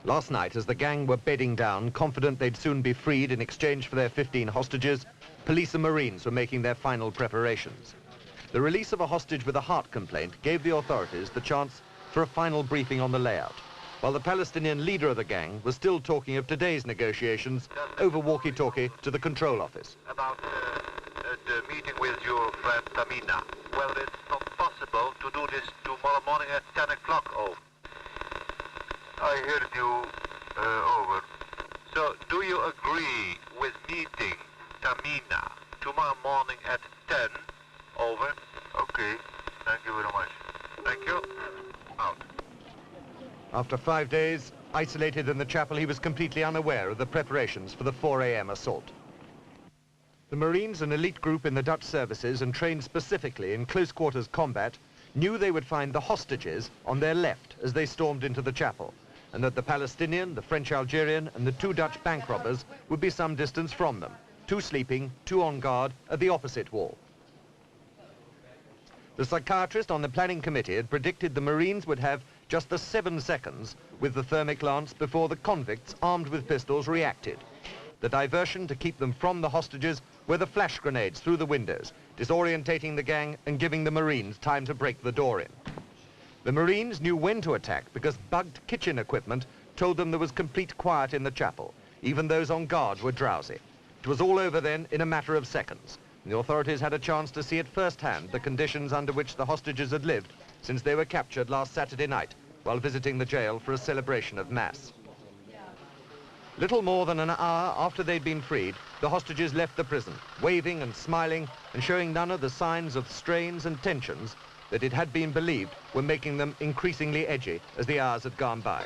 Last night, as the gang were bedding down, confident they'd soon be freed in exchange for their 15 hostages, police and Marines were making their final preparations. The release of a hostage with a heart complaint gave the authorities the chance for a final briefing on the layout, while the Palestinian leader of the gang was still talking of today's negotiations over walkie-talkie to the control office. About the meeting with your friend Tamina. Well, it's not possible to do this tomorrow morning at 10 o'clock, over. I heard you, over. So, do you agree with meeting Tamina tomorrow morning at 10, over? Okay, thank you very much. Thank you. Out. After 5 days, isolated in the chapel, he was completely unaware of the preparations for the 4 a.m. assault. The Marines, an elite group in the Dutch services and trained specifically in close-quarters combat, knew they would find the hostages on their left as they stormed into the chapel, and that the Palestinian, the French-Algerian, and the 2 Dutch bank robbers would be some distance from them, 2 sleeping, 2 on guard at the opposite wall. The psychiatrist on the planning committee had predicted the Marines would have just the 7 seconds with the thermic lance before the convicts, armed with pistols, reacted. The diversion to keep them from the hostages were the flash grenades through the windows, disorientating the gang and giving the Marines time to break the door in. The Marines knew when to attack because bugged kitchen equipment told them there was complete quiet in the chapel. Even those on guard were drowsy. It was all over then in a matter of seconds. The authorities had a chance to see at first-hand the conditions under which the hostages had lived since they were captured last Saturday night while visiting the jail for a celebration of Mass. Little more than an hour after they'd been freed, the hostages left the prison, waving and smiling and showing none of the signs of strains and tensions that it had been believed were making them increasingly edgy as the hours had gone by.